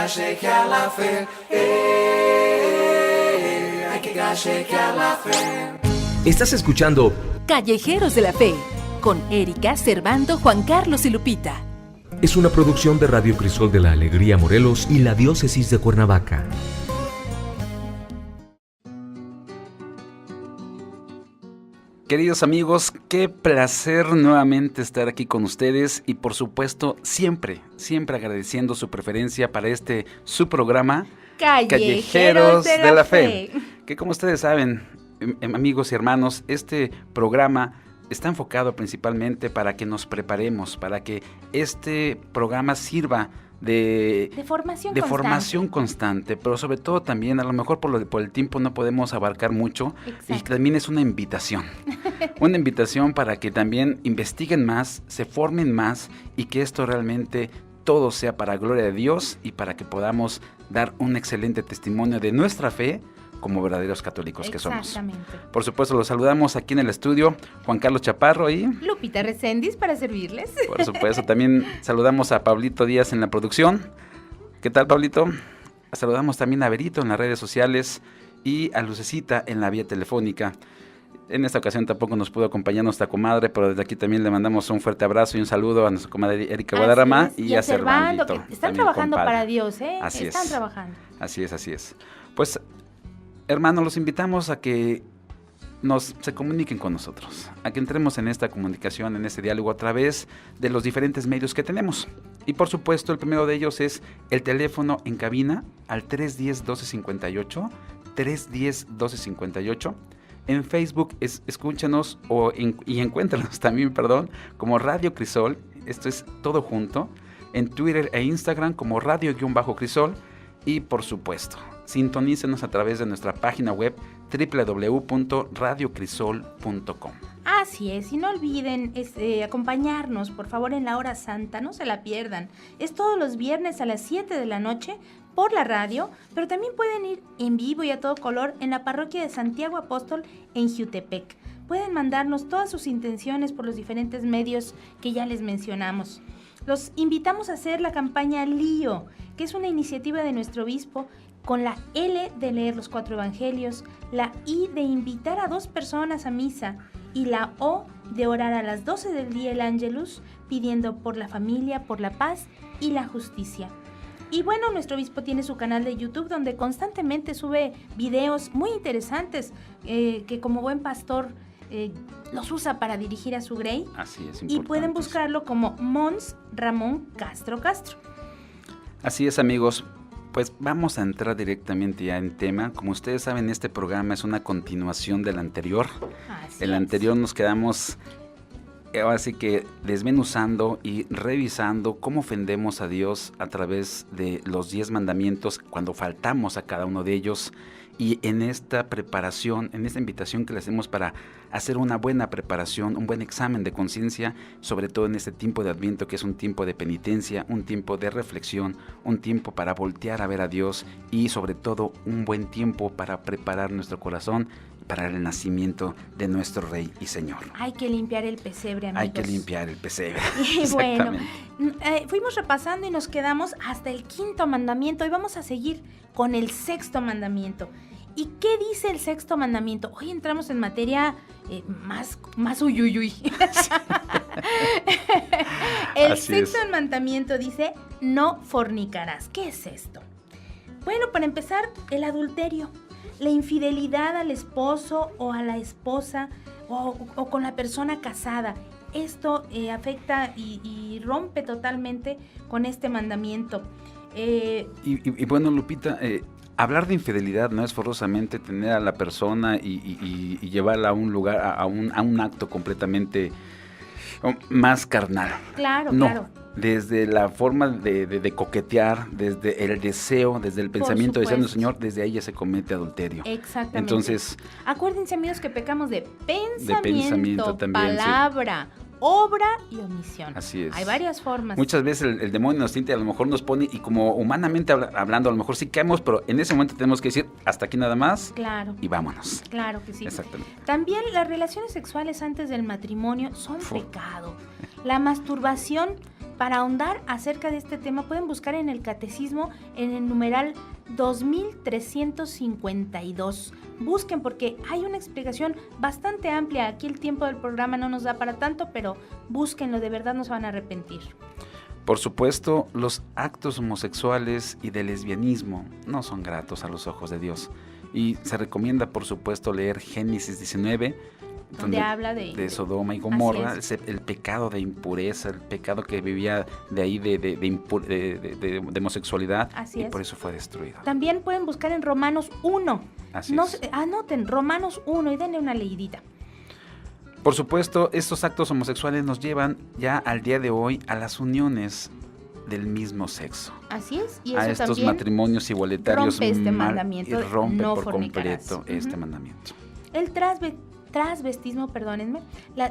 checar la fe. Hay que checar la fe. Estás escuchando Callejeros de la Fe, con Erika, Servando, Juan Carlos y Lupita. Es una producción de Radio Crisol de la Alegría Morelos y la Diócesis de Cuernavaca. Queridos amigos, qué placer nuevamente estar aquí con ustedes y por supuesto siempre agradeciendo su preferencia para su programa Callejeros de la Fe. Que como ustedes saben, amigos y hermanos, este programa está enfocado principalmente para que nos preparemos, para que este programa sirva de formación constante, pero sobre todo también, a lo mejor por el tiempo no podemos abarcar mucho. Exacto. Y también es una invitación para que también investiguen más, se formen más y que esto realmente todo sea para gloria de Dios y para que podamos dar un excelente testimonio de nuestra fe como verdaderos católicos que somos. Exactamente. Por supuesto, los saludamos aquí en el estudio, Juan Carlos Chaparro y Lupita Recendis para servirles. Por supuesto, también saludamos a Pablito Díaz en la producción. ¿Qué tal, Pablito? Saludamos también a Berito en las redes sociales y a Lucecita en la vía telefónica. En esta ocasión tampoco nos pudo acompañar nuestra comadre, pero desde aquí también le mandamos un fuerte abrazo y un saludo a nuestra comadre Erika Guadarrama y a Servando. Que están trabajando para Dios, ¿eh? Así están es. trabajando. Así es. Pues, hermanos, los invitamos a que se comuniquen con nosotros, a que entremos en esta comunicación, en este diálogo a través de los diferentes medios que tenemos. Y por supuesto, el primero de ellos es el teléfono en cabina al 310-1258, 310-1258. En Facebook escúchanos y encuéntranos también, como Radio Crisol, esto es todo junto, en Twitter e Instagram como Radio-Crisol y por supuesto, sintonícenos a través de nuestra página web www.radiocrisol.com. Así es, y no olviden acompañarnos, por favor, en la hora santa, no se la pierdan. Es todos los viernes a las 7 de la noche por la radio, pero también pueden ir en vivo y a todo color en la parroquia de Santiago Apóstol en Jiutepec. Pueden mandarnos todas sus intenciones por los diferentes medios que ya les mencionamos. Los invitamos a hacer la campaña Lío, que es una iniciativa de nuestro obispo, con la L de leer los 4 evangelios, la I de invitar a 2 personas a misa y la O de orar a las 12 del día el Ángelus, pidiendo por la familia, por la paz y la justicia. Y bueno, nuestro obispo tiene su canal de YouTube donde constantemente sube videos muy interesantes que como buen pastor los usa para dirigir a su grey. Así es, y pueden buscarlo como Mons Ramón Castro. Así es, amigos. Pues vamos a entrar directamente ya en tema. Como ustedes saben, este programa es una continuación del anterior. El anterior nos quedamos así que desmenuzando y revisando cómo ofendemos a Dios a través de los 10 mandamientos cuando faltamos a cada uno de ellos. Y en esta preparación, en esta invitación que le hacemos para hacer una buena preparación, un buen examen de conciencia, sobre todo en este tiempo de Adviento, que es un tiempo de penitencia, un tiempo de reflexión, un tiempo para voltear a ver a Dios y sobre todo un buen tiempo para preparar nuestro corazón para el nacimiento de nuestro Rey y Señor. Hay que limpiar el pesebre, amigos. Hay que limpiar el pesebre. Y bueno, fuimos repasando y nos quedamos hasta el 5.º mandamiento y vamos a seguir con el 6.º mandamiento. ¿Y qué dice el 6.º mandamiento? Hoy entramos en materia más uyuyuy. El 6.º mandamiento dice, no fornicarás. ¿Qué es esto? Bueno, para empezar, el adulterio. La infidelidad al esposo o a la esposa o con la persona casada. Esto afecta y rompe totalmente con este mandamiento. Y bueno, Lupita, hablar de infidelidad no es forzosamente tener a la persona y llevarla a un lugar, a un acto completamente más carnal. Claro, no. Claro. Desde la forma de coquetear, desde el deseo, desde el pensamiento deseando del Señor, desde ahí ya se comete adulterio. Exactamente. Entonces, acuérdense, amigos, que pecamos de pensamiento también, palabra, obra y omisión. Así es. Hay varias formas. Muchas veces el demonio nos tienta y a lo mejor nos pone, y como humanamente hablando, a lo mejor sí caemos, pero en ese momento tenemos que decir, hasta aquí nada más. Claro. Y vámonos. Claro que sí. Exactamente. También las relaciones sexuales antes del matrimonio son pecado. La masturbación para ahondar acerca de este tema pueden buscar en el catecismo en el numeral 2352. Busquen porque hay una explicación bastante amplia. Aquí el tiempo del programa no nos da para tanto, pero búsquenlo, de verdad no se van a arrepentir. Por supuesto, los actos homosexuales y de lesbianismo no son gratos a los ojos de Dios. Y se recomienda, por supuesto, leer Génesis 19, donde habla de Sodoma y Gomorra, el pecado de impureza, el pecado que vivía de ahí de homosexualidad, y por eso fue destruido. También pueden buscar en Romanos 1. Así es. Anoten Romanos 1 y denle una leidita. Por supuesto, estos actos homosexuales nos llevan ya al día de hoy a las uniones del mismo sexo. Así es. Y a eso estos matrimonios igualitarios rompe este mandamiento. Y rompe no por fornicarás. completo este mandamiento. El transvestismo, perdónenme,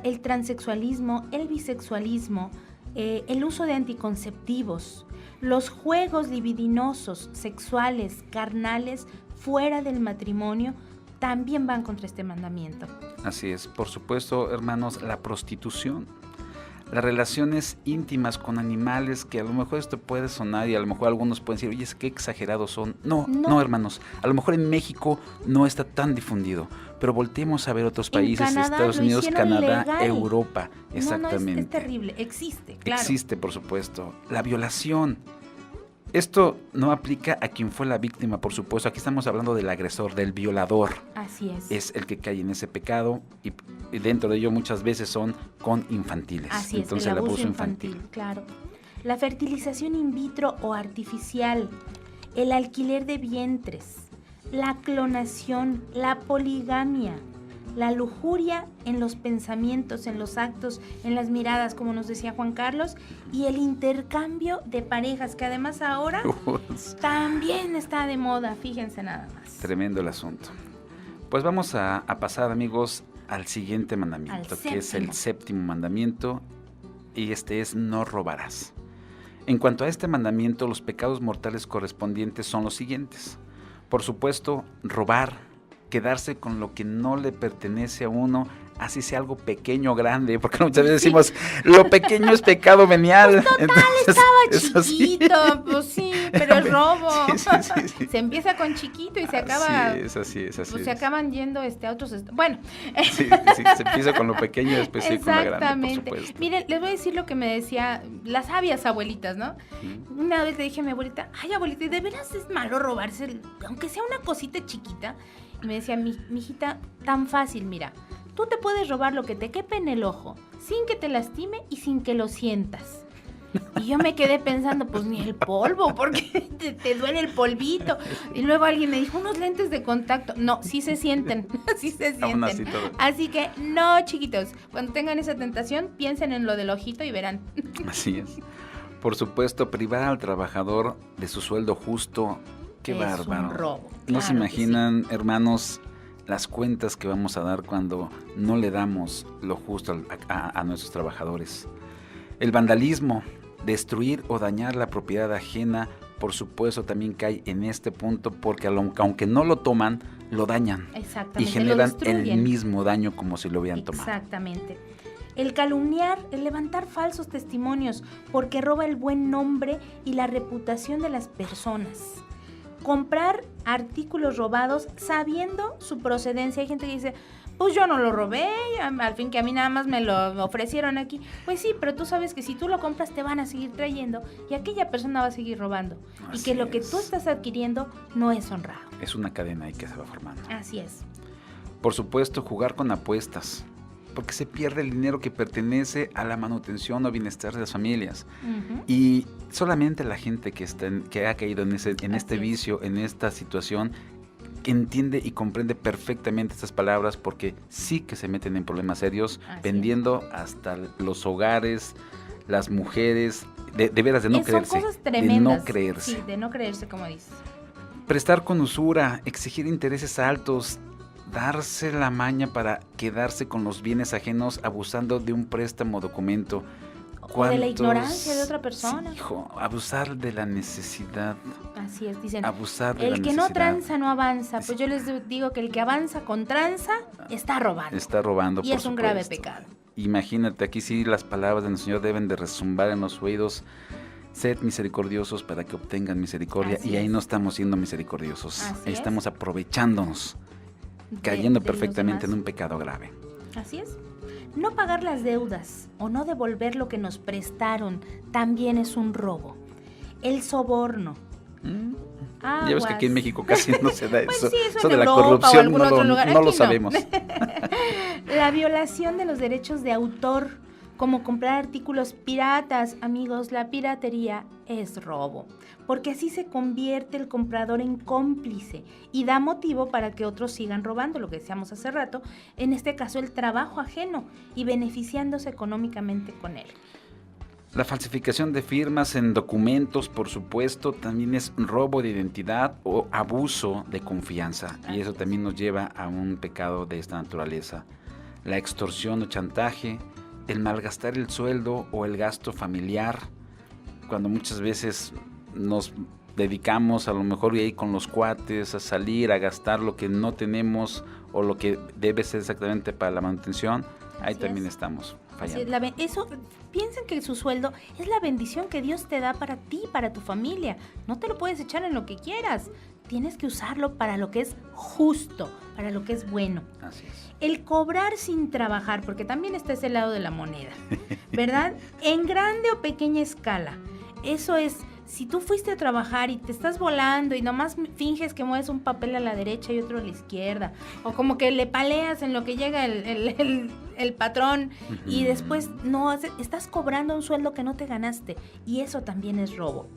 el transexualismo, el bisexualismo, el uso de anticonceptivos, los juegos libidinosos, sexuales, carnales, fuera del matrimonio, también van contra este mandamiento. Así es. Por supuesto, hermanos, la prostitución, las relaciones íntimas con animales, que a lo mejor esto puede sonar y a lo mejor algunos pueden decir, oye, es que exagerados son. No, hermanos, a lo mejor en México no está tan difundido, pero volteemos a ver otros países, Estados Unidos, Canadá, legal. Europa, exactamente. No, es terrible, existe, claro. Existe, por supuesto. La violación. Esto no aplica a quien fue la víctima, por supuesto. Aquí estamos hablando del agresor, del violador. Así es. Es el que cae en ese pecado y dentro de ello muchas veces son con infantiles. Así Entonces, es, el abuso infantil, claro. La fertilización in vitro o artificial, el alquiler de vientres, la clonación, la poligamia, la lujuria en los pensamientos, en los actos, en las miradas, como nos decía Juan Carlos, y el intercambio de parejas, que además ahora también está de moda, fíjense nada más. Tremendo el asunto. Pues vamos a pasar, amigos, al siguiente mandamiento, que es el séptimo mandamiento, y este es: no robarás. En cuanto a este mandamiento, los pecados mortales correspondientes son los siguientes. Por supuesto, robar, quedarse con lo que no le pertenece a uno, así sea algo pequeño o grande, porque muchas veces decimos, lo pequeño es pecado venial. Pues total, estaba chiquito, pues sí, pero es robo. Sí. Se empieza con chiquito y se acaba... Así es. Se acaban yendo a otros... Bueno. Sí, se empieza con lo pequeño y después sí con lo grande, por supuesto. Miren, les voy a decir lo que me decía las sabias abuelitas, ¿no? Una vez le dije a mi abuelita, ay, abuelita, ¿de veras es malo robarse, aunque sea una cosita chiquita? Y me decía, mi hijita, tan fácil, mira, tú te puedes robar lo que te quepe en el ojo, sin que te lastime y sin que lo sientas. Y yo me quedé pensando, pues ni el polvo, porque te duele el polvito. Y luego alguien me dijo, unos lentes de contacto. No, sí se sienten, sí se sienten. Así que no, chiquitos, cuando tengan esa tentación, piensen en lo del ojito y verán. Así es. Por supuesto, privar al trabajador de su sueldo justo. Qué bárbaro. Un robo. No se imaginan, hermanos, las cuentas que vamos a dar cuando no le damos lo justo a nuestros trabajadores. El vandalismo, destruir o dañar la propiedad ajena, por supuesto, también cae en este punto, porque aunque no lo toman, lo dañan. Exactamente. Y generan el mismo daño como si lo hubieran tomado. Exactamente. El calumniar, el levantar falsos testimonios, porque roba el buen nombre y la reputación de las personas. Comprar artículos robados sabiendo su procedencia. Hay gente que dice, pues yo no lo robé, al fin que a mí nada más me lo ofrecieron aquí. Pues sí, pero tú sabes que si tú lo compras te van a seguir trayendo y aquella persona va a seguir robando. Así y que lo que tú estás adquiriendo no es honrado. Es una cadena ahí que se va formando. Así es. Por supuesto, jugar con apuestas, porque se pierde el dinero que pertenece a la manutención o bienestar de las familias. Uh-huh. Y solamente la gente que ha caído en este vicio, en esta situación, entiende y comprende perfectamente estas palabras, porque sí que se meten en problemas serios, vendiendo hasta los hogares, las mujeres, de veras, de no creerse. Son cosas tremendas. De no creerse. Sí, de no creerse, como dices. Prestar con usura, exigir intereses altos, darse la maña para quedarse con los bienes ajenos, abusando de un préstamo o documento. O de la ignorancia de otra persona. Sí, hijo, abusar de la necesidad. Así es, dicen. Abusar de la necesidad. El que no tranza no avanza. Pues yo les digo que el que avanza con tranza está robando. Está robando, y es un grave pecado. imagínate, aquí sí las palabras de nuestro Señor deben de resumbar en los oídos. Sed misericordiosos para que obtengan misericordia. Así y ahí es. no estamos siendo misericordiosos. Así Ahí es. estamos aprovechándonos, cayendo de perfectamente los en demás. un pecado grave. Así es. No pagar las deudas o no devolver lo que nos prestaron también es un robo. El soborno. Ya ves que aquí en México casi no se da Pues eso. sí, eso Eso en de la Europa o corrupción algún otro lugar. no lo Aquí no. sabemos. La violación de los derechos de autor, como comprar artículos piratas. Amigos, la piratería es robo, porque así se convierte el comprador en cómplice y da motivo para que otros sigan robando, lo que decíamos hace rato, en este caso el trabajo ajeno y beneficiándose económicamente con él. La falsificación de firmas en documentos, por supuesto, también es robo de identidad o abuso de confianza. Y eso también nos lleva a un pecado de esta naturaleza. La extorsión o chantaje, el malgastar el sueldo o el gasto familiar, cuando muchas veces nos dedicamos a lo mejor y ahí con los cuates a salir a gastar lo que no tenemos o lo que debe ser exactamente para la manutención, ahí Así también es. estamos Así es, fallando. piensen que su sueldo es la bendición que Dios te da para ti, para tu familia. No te lo puedes echar en lo que quieras. Tienes que usarlo para lo que es justo, para lo que es bueno. Así es. El cobrar sin trabajar, porque también está ese lado de la moneda, ¿verdad? En grande o pequeña escala. Eso es, si tú fuiste a trabajar y te estás volando y nomás finges que mueves un papel a la derecha y otro a la izquierda, o como que le paleas en lo que llega el patrón y después estás cobrando un sueldo que no te ganaste, y eso también es robo.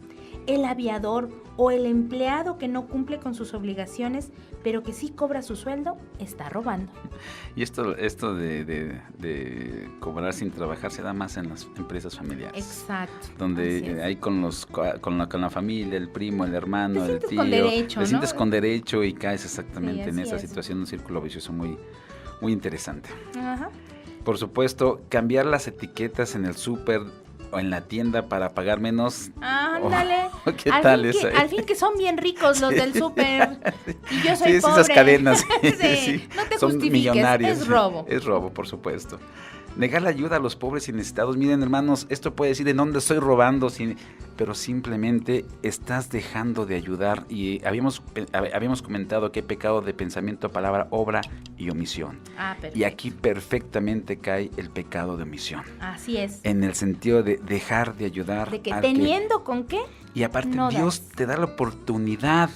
El aviador o el empleado que no cumple con sus obligaciones, pero que sí cobra su sueldo, está robando. Y esto de cobrar sin trabajar se da más en las empresas familiares. Exacto. Donde ahí con la familia, el primo, el hermano, el tío, con derecho, te ¿no? sientes con derecho y caes exactamente Sí, en así esa es. situación, un círculo vicioso muy, muy interesante. Ajá. Por supuesto, cambiar las etiquetas en el súper o en la tienda para pagar menos. Ándale. ¿Qué tal eso? Al fin que son bien ricos los del súper. Y yo soy Sí, pobre. esas cadenas. Sí, no te son justifiques, millonarios. es robo. Es robo, por supuesto. Negar la ayuda a los pobres y necesitados. Miren, hermanos, esto puede decir en dónde estoy robando, pero simplemente estás dejando de ayudar. Y habíamos comentado que hay pecado de pensamiento, palabra, obra y omisión. Perfecto. Y aquí perfectamente cae el pecado de omisión. Así es. En el sentido de dejar de ayudar. De que teniendo con qué. Y aparte, no Dios das. te da la oportunidad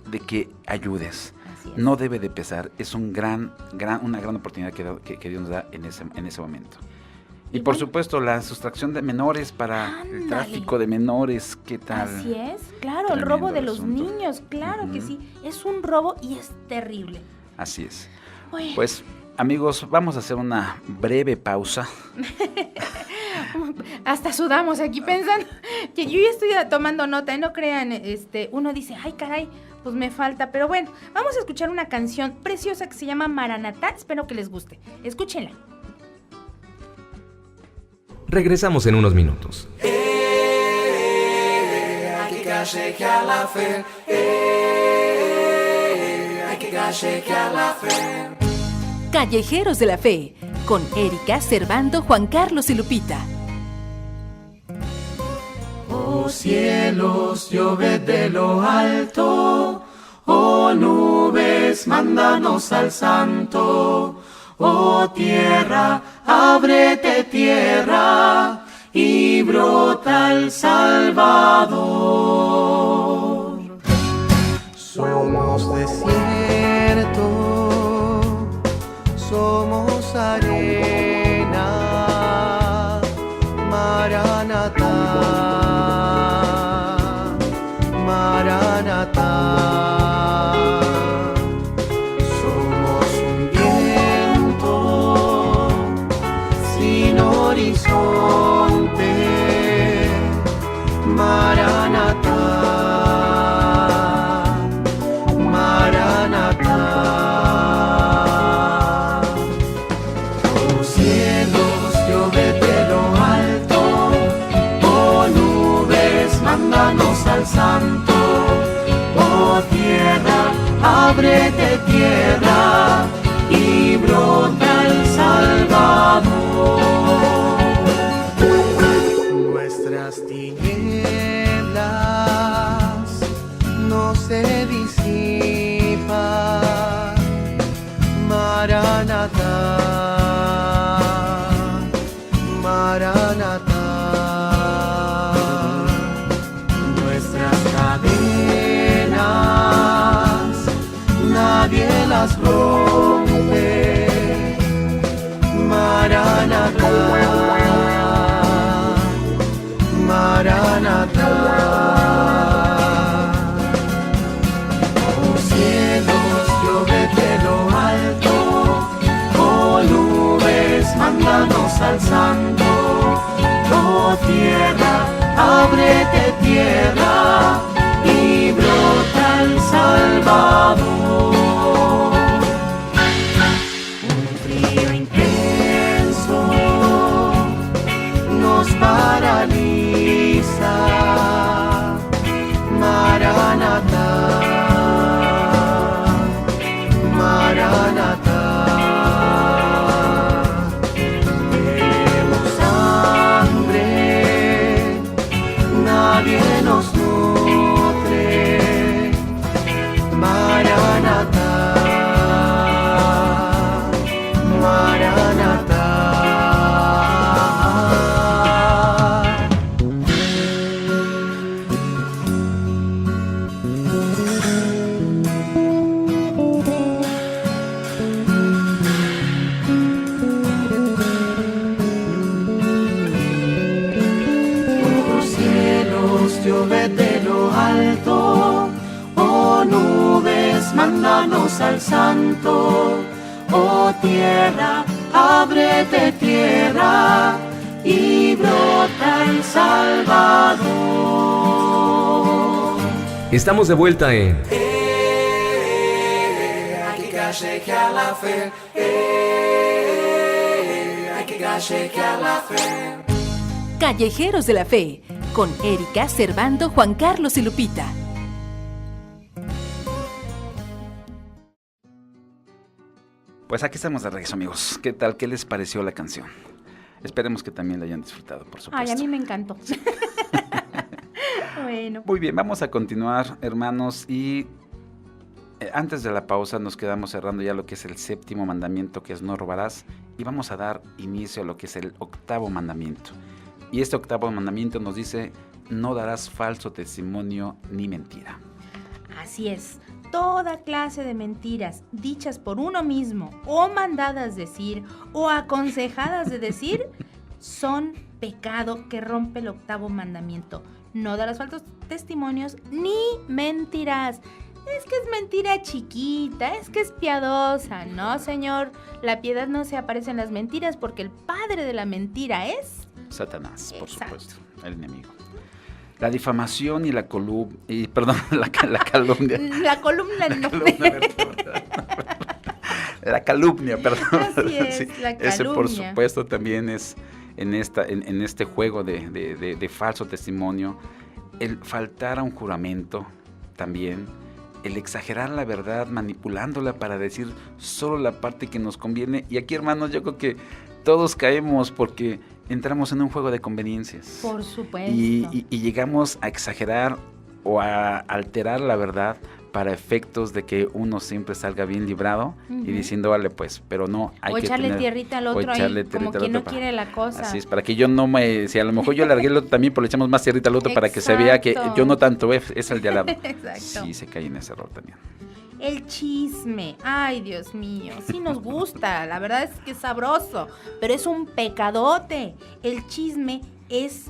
de que ayudes. Así es. No debe de pesar, es una gran oportunidad que Dios nos da en ese momento. Y por supuesto, la sustracción de menores para el tráfico de menores, ¿qué tal? Así es, claro, el Tremendo robo de los asunto. niños, claro que sí, es un robo y es terrible. Así es. Uy. Pues, amigos, vamos a hacer una breve pausa. Hasta sudamos aquí pensando que yo ya estoy tomando nota, no crean, uno dice, ay caray, pues me falta, pero bueno, vamos a escuchar una canción preciosa que se llama Maranatá, espero que les guste, escúchenla. Regresamos en unos minutos. Hay que chequear la fe. Callejeros de la Fe, con Erika, Servando, Juan Carlos y Lupita. Oh cielos, llueve de lo alto. Oh nubes, mándanos al santo. Oh tierra, ábrete tierra y brota el Salvador. Somos desierto, somos arena, Maranatá, Maranatá. Somos un viento sin horizonte, Maranatá, Maranatá. Oh cielos, llueve de lo alto, oh nubes, mándanos al santo, oh tierra, ábrete tierra y brota el Salvador. tinieblas no se disipa. Maranatha, Maranatha. Nuestras cadenas nadie las rompe. Maranatha, Maranatha. Oh cielos, llueve de lo alto, oh nubes, mándanos al Santo. Oh tierra, ábrete tierra y brota el Salvador. Un frío intenso nos paraliza. Maranatha, Maranatha. Tenemos hambre, nadie nos nutre. Maranatha, Maranatha. Oh cielos, llueve de lo alto, oh nubes, mándanos al Santo. Oh tierra, ábrete tierra y brota el Salvador. Estamos de vuelta en Hay que cachequear la fe. Hay que cachequear la fe. Callejeros de la Fe, con Erika, Servando, Juan Carlos y Lupita. Pues aquí estamos de regreso, amigos. ¿Qué tal? ¿Qué les pareció la canción? Esperemos que también la hayan disfrutado, por supuesto. Ay, a mí me encantó. Bueno. Muy bien, vamos a continuar, hermanos, y antes de la pausa nos quedamos cerrando ya lo que es el 7º mandamiento, que es no robarás, y vamos a dar inicio a lo que es el 8º mandamiento. Y este 8º mandamiento nos dice, no darás falso testimonio ni mentira. Así es. Toda clase de mentiras dichas por uno mismo o mandadas decir o aconsejadas de decir son pecado que rompe el 8º mandamiento. No darás falsos testimonios ni mentirás. Es que es mentira chiquita, es que es piadosa. No, señor, la piedad no se aparece en las mentiras porque el padre de la mentira es Satanás, por Exacto. supuesto, el enemigo. La difamación y la calumnia. La columna no. La calumnia, perdón. Así es, la Ese, por calumnia. supuesto, también es en este juego de falso testimonio. El faltar a un juramento también. El exagerar la verdad, manipulándola para decir solo la parte que nos conviene. Y aquí, hermanos, yo creo que todos caemos porque entramos en un juego de conveniencias. Por supuesto. Y llegamos a exagerar o a alterar la verdad para efectos de que uno siempre salga bien librado y diciendo, vale, pues, pero no hay o que echarle tener, tierrita al otro ahí, como quien no quiere la cosa. Así es, para que yo no me... Si a lo mejor yo largué el otro también, pero le echamos más tierrita al otro para que se vea que yo no tanto, es el de al lado. Exacto. Sí, se cae en ese error también. El chisme, ay Dios mío, sí nos gusta, la verdad es que es sabroso, pero es un pecadote. El chisme es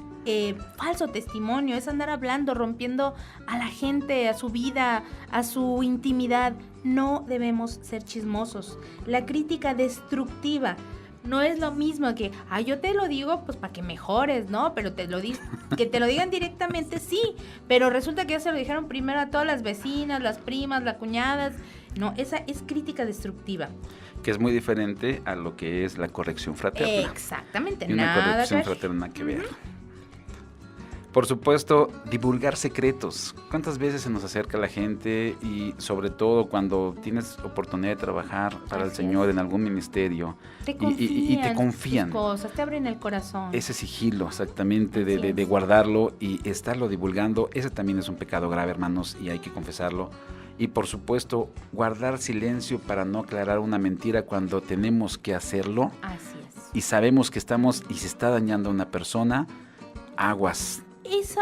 falso testimonio, es andar hablando, rompiendo a la gente, a su vida, a su intimidad. No debemos ser chismosos. La crítica destructiva no es lo mismo que, yo te lo digo pues para que mejores, ¿no? Pero que te lo digan directamente, sí, pero resulta que ya se lo dijeron primero a todas las vecinas, las primas, las cuñadas. No, esa es crítica destructiva. Que es muy diferente a lo que es la corrección fraterna. Exactamente, Y una nada corrección que ver. fraterna que ver. Por supuesto, divulgar secretos. ¿Cuántas veces se nos acerca la gente y sobre todo cuando tienes oportunidad de trabajar para el Señor en algún ministerio Te y te confían tus cosas, te abren el corazón. Ese sigilo exactamente de guardarlo y estarlo divulgando, ese también es un pecado grave, hermanos, y hay que confesarlo. Y por supuesto, guardar silencio para no aclarar una mentira cuando tenemos que hacerlo. Así es. Y sabemos que estamos y se está dañando a una persona, aguas.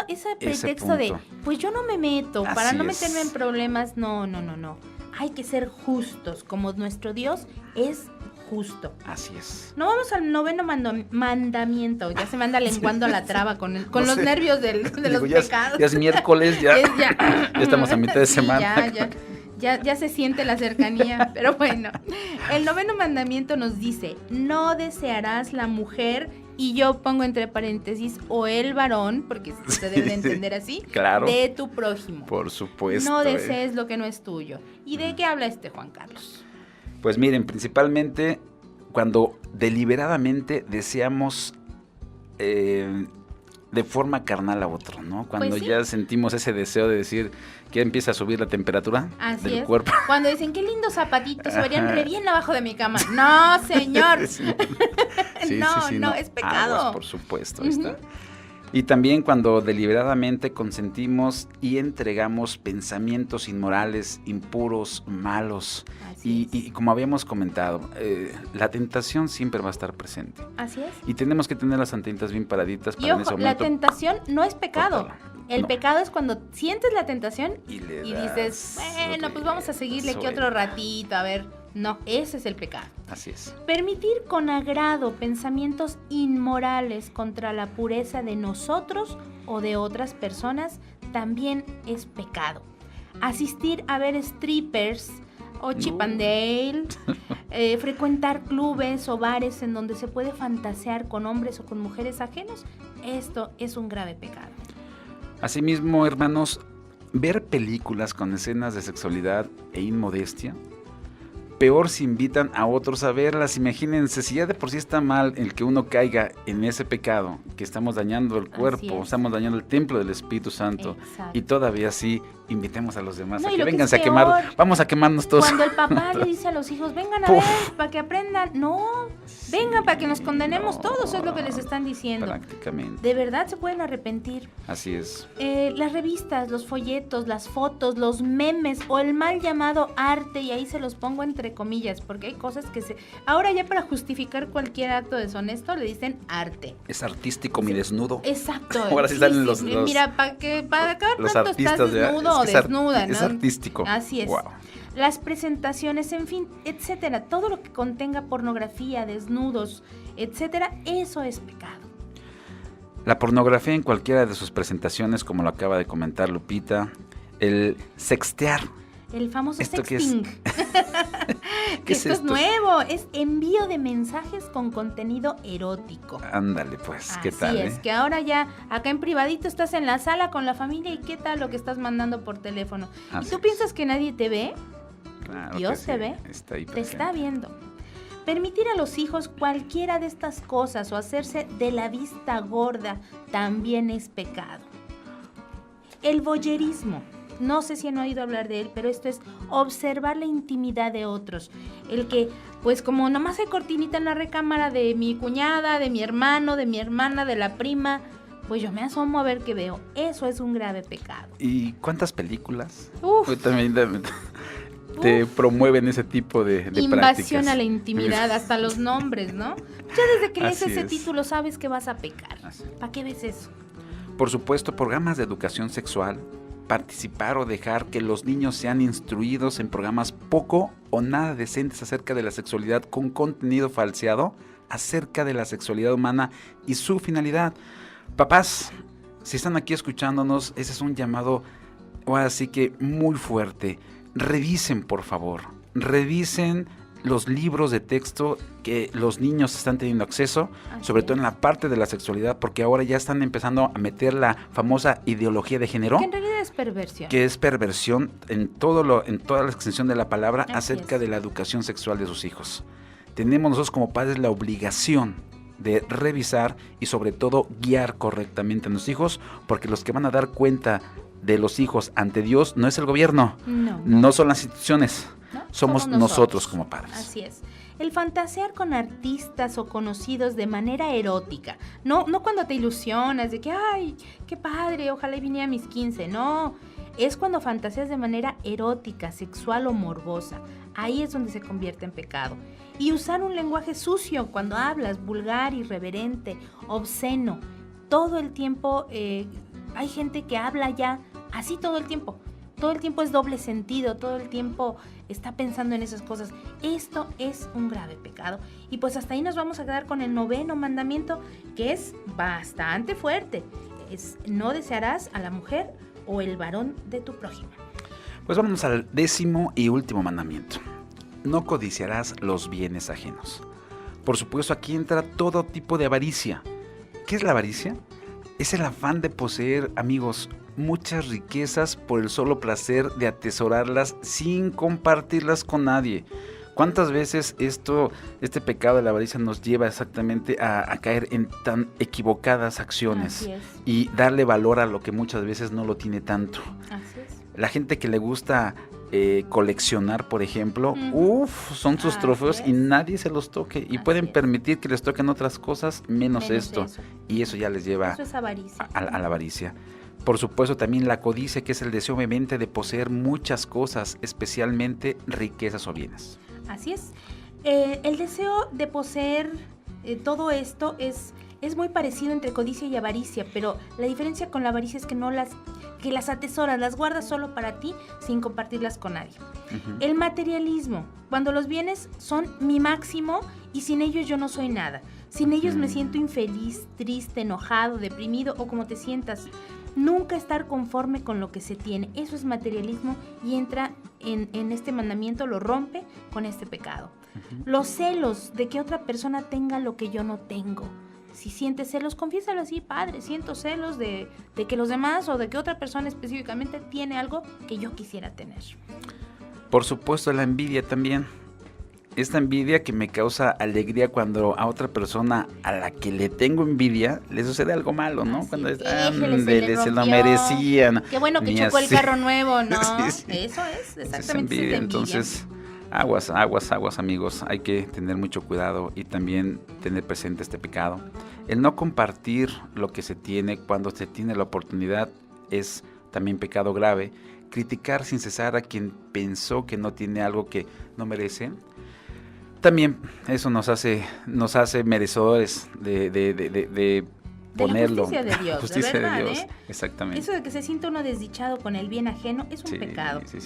Ese pretexto de, pues yo no me meto, Así para no es. meterme en problemas, no. Hay que ser justos, como nuestro Dios es justo. Así es. No vamos al 9º mandamiento, ya se me anda lenguando la traba con No los sé. nervios de Digo, los ya pecados. ya es miércoles, ya, Ya estamos a mitad de Sí, semana. Ya se siente la cercanía, pero bueno. El 9º mandamiento nos dice, no desearás la mujer, y yo pongo entre paréntesis, o el varón, porque se debe de entender así, Claro. de tu prójimo. Por supuesto. No desees lo que no es tuyo. ¿Y de qué habla Juan Carlos? Pues miren, principalmente cuando deliberadamente deseamos de forma carnal a otro, ¿no? Cuando Pues sí. ya sentimos ese deseo de decir que empieza a subir la temperatura Así del es. cuerpo. Cuando dicen, qué lindos zapatitos, se verían re bien abajo de mi cama. No, señor. Sí. No, es pecado. Aguas, por supuesto, ahí está. Y también cuando deliberadamente consentimos y entregamos pensamientos inmorales, impuros, malos. Y como habíamos comentado, la tentación siempre va a estar presente. Así es. Y tenemos que tener las antenitas bien paraditas para Y en ese ojo, la momento. tentación no es pecado. cortarla. El No. pecado es cuando sientes la tentación Y le y das dices, bueno, pues vamos a seguirle aquí otro ratito, a ver. No, ese es el pecado. Así es. Permitir con agrado pensamientos inmorales contra la pureza de nosotros o de otras personas también es pecado. Asistir a ver strippers o Chip and Dale, frecuentar clubes o bares en donde se puede fantasear con hombres o con mujeres ajenos, esto es un grave pecado. Asimismo, hermanos, ver películas con escenas de sexualidad e inmodestia, peor si invitan a otros a verlas. Imagínense, si ya de por sí está mal el que uno caiga en ese pecado, que estamos dañando el cuerpo, estamos dañando el templo del Espíritu Santo, Exacto. y todavía sí invitemos a los demás No, a y que lo que vénganse es a quemar, peor, vamos a quemarnos todos. Cuando el papá le dice a los hijos, vengan a Puf. ver, para que aprendan. No, vengan para que nos condenemos no, todos, es lo que les están diciendo. Prácticamente, De verdad se pueden arrepentir. así es. Las revistas, los folletos, las fotos, los memes o el mal llamado arte, y ahí se los pongo entre comillas, porque hay cosas que ahora ya para justificar cualquier acto deshonesto le dicen arte. Es artístico mi desnudo. Exacto. Ahora sí salen los Mira, para acabar los pronto artistas, estás ¿verdad? desnudo o Es que es desnuda, ¿no? es artístico. Así es. Wow. Las presentaciones, en fin, etcétera, todo lo que contenga pornografía, desnudos, etcétera, eso es pecado. La pornografía en cualquiera de sus presentaciones, como lo acaba de comentar Lupita, el sextear. El famoso ¿Esto qué es? sexting. ¿Qué es Esto es esto? nuevo, es envío de mensajes con contenido erótico. Ándale, pues, ¿qué Así tal? es, que ahora ya acá en privadito estás en la sala con la familia y qué tal lo que estás mandando por teléfono. Así ¿Y tú es. piensas que nadie te ve? Claro Dios que te sí, ve, está ahí te está presente. viendo. Permitir a los hijos cualquiera de estas cosas o hacerse de la vista gorda también es pecado. El voyerismo. No sé si han oído hablar de él, pero esto es observar la intimidad de otros. El que, pues como nomás hay cortinita en la recámara de mi cuñada, de mi hermano, de mi hermana, de la prima, pues yo me asomo a ver qué veo. Eso es un grave pecado. ¿Y cuántas películas? Uf. También te promueven ese tipo de Invasión prácticas. a la intimidad, hasta los nombres, ¿no? Ya desde que lees Así ese es. título sabes que vas a pecar. Así. ¿Para qué ves eso? Por supuesto, programas de educación sexual, participar o dejar que los niños sean instruidos en programas poco o nada decentes acerca de la sexualidad con contenido falseado acerca de la sexualidad humana y su finalidad. Papás, si están aquí escuchándonos, ese es un llamado, ahora sí que muy fuerte. Revisen, por favor, revisen los libros de texto que los niños están teniendo acceso, Así sobre todo es. en la parte de la sexualidad, porque ahora ya están empezando a meter la famosa ideología de género, Que en realidad es perversión. que es perversión en toda la extensión de la palabra Así acerca es. de la educación sexual de sus hijos. Tenemos nosotros como padres la obligación de revisar y sobre todo guiar correctamente a nuestros hijos, porque los que van a dar cuenta de los hijos ante Dios no es el gobierno, no son las instituciones, ¿no? Somos nosotros como padres. Así es. El fantasear con artistas o conocidos de manera erótica, no cuando te ilusionas de que, ay, qué padre, ojalá y viniera a mis 15, no. Es cuando fantaseas de manera erótica, sexual o morbosa. Ahí es donde se convierte en pecado. Y usar un lenguaje sucio cuando hablas, vulgar, irreverente, obsceno. Todo el tiempo, hay gente que habla ya así todo el tiempo. Todo el tiempo es doble sentido, todo el tiempo está pensando en esas cosas. Esto es un grave pecado. Y pues hasta ahí nos vamos a quedar con el 9º mandamiento, que es bastante fuerte. Es: no desearás a la mujer o el varón de tu prójimo. Pues vamos al 10º y último mandamiento. No codiciarás los bienes ajenos. Por supuesto, aquí entra todo tipo de avaricia. ¿Qué es la avaricia? Es el afán de poseer, amigos, muchas riquezas por el solo placer de atesorarlas sin compartirlas con nadie. ¿Cuántas veces este pecado de la avaricia nos lleva exactamente a caer en tan equivocadas acciones y darle valor a lo que muchas veces no lo tiene tanto? Así es. La gente que le gusta coleccionar, por ejemplo, son sus trofeos y nadie se los toque y pueden permitir que les toquen otras cosas menos esto. Y eso ya les lleva a la avaricia. Por supuesto, también la codicia, que es el deseo vehemente de poseer muchas cosas, especialmente riquezas o bienes. Así es. El deseo de poseer todo esto es muy parecido entre codicia y avaricia, pero la diferencia con la avaricia es que que las atesoras, las guardas solo para ti sin compartirlas con nadie. El materialismo, cuando los bienes son mi máximo y sin ellos yo no soy nada. Sin ellos me siento infeliz, triste, enojado, deprimido o como te sientas. Nunca estar conforme con lo que se tiene. Eso es materialismo y entra en este mandamiento, lo rompe con este pecado. Los celos de que otra persona tenga lo que yo no tengo. Si sientes celos, confiésalo así: padre, siento celos de que los demás o de que otra persona específicamente tiene algo que yo quisiera tener. Por supuesto, la envidia también. Esta envidia que me causa alegría cuando a otra persona a la que le tengo envidia le sucede algo malo, ¿no? Cuando se lo merecía, ¿no? Qué bueno que chocó el carro nuevo, ¿no? Sí. Eso es exactamente envidia. Entonces, aguas, amigos. Hay que tener mucho cuidado y también tener presente este pecado. El no compartir lo que se tiene cuando se tiene la oportunidad es también pecado grave. Criticar sin cesar a quien pensó que no tiene algo que no merece. También eso nos hace merecedores de ponerlo. De la justicia de Dios, justicia de verdad, de Dios, exactamente. Eso de que se sienta uno desdichado con el bien ajeno es un pecado. Sí.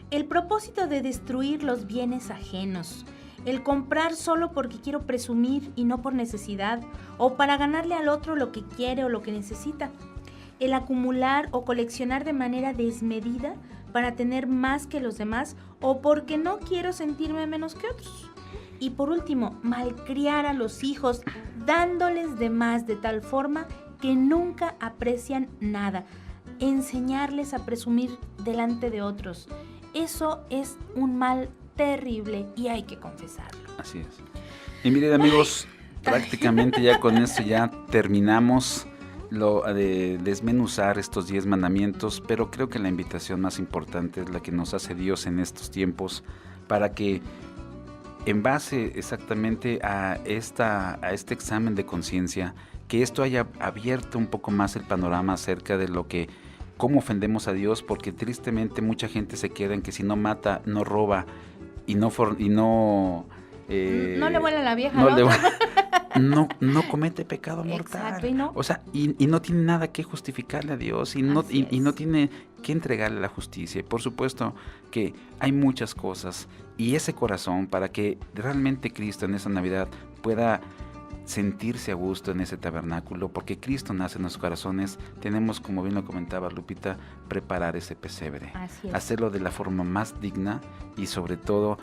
El propósito de destruir los bienes ajenos. El comprar solo porque quiero presumir y no por necesidad, o para ganarle al otro lo que quiere o lo que necesita. El acumular o coleccionar de manera desmedida para tener más que los demás o porque no quiero sentirme menos que otros. Y por último, malcriar a los hijos, dándoles de más de tal forma que nunca aprecian nada. Enseñarles a presumir delante de otros. Eso es un mal terrible y hay que confesarlo. Así es. Y miren, amigos, prácticamente ya con esto ya terminamos lo de desmenuzar estos 10 mandamientos, pero creo que la invitación más importante es la que nos hace Dios en estos tiempos para que en base exactamente a este examen de conciencia, que esto haya abierto un poco más el panorama acerca de cómo ofendemos a Dios, porque tristemente mucha gente se queda en que si no mata, no roba y no le vuela la vieja, ¿no? No comete pecado mortal. Exacto, y no. O sea, y no tiene nada que justificarle a Dios y no tiene que entregarle la justicia. Y por supuesto que hay muchas cosas y ese corazón para que realmente Cristo en esa Navidad pueda sentirse a gusto en ese tabernáculo, porque Cristo nace en nuestros corazones, tenemos, como bien lo comentaba Lupita, preparar ese pesebre, hacerlo de la forma más digna y sobre todo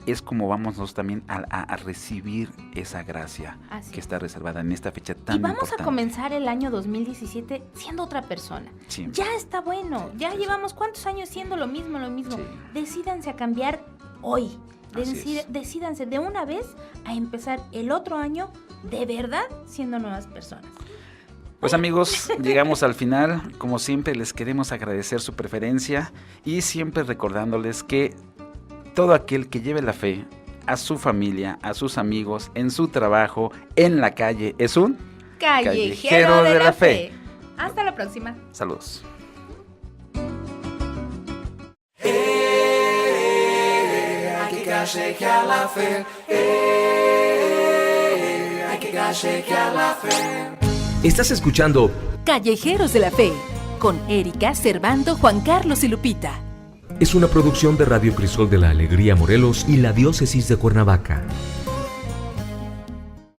es como vamos nosotros también a recibir esa gracia que está reservada en esta fecha tan importante. Y vamos a comenzar el año 2017 siendo otra persona. Sí. Ya está bueno, ya llevamos ¿cuántos años siendo lo mismo? Sí. Decídanse a cambiar hoy. Así es. Decídanse de una vez a empezar el otro año de verdad siendo nuevas personas. Pues amigos, llegamos al final. Como siempre, les queremos agradecer su preferencia y siempre recordándoles que todo aquel que lleve la fe a su familia, a sus amigos, en su trabajo, en la calle, es un Callejero de la Fe. Hasta la próxima. Saludos. Hay que galleguear la fe. Hay que galleguear la fe. Estás escuchando Callejeros de la Fe, con Erika, Servando, Juan Carlos y Lupita. Es una producción de Radio Crisol de la Alegría Morelos y la Diócesis de Cuernavaca.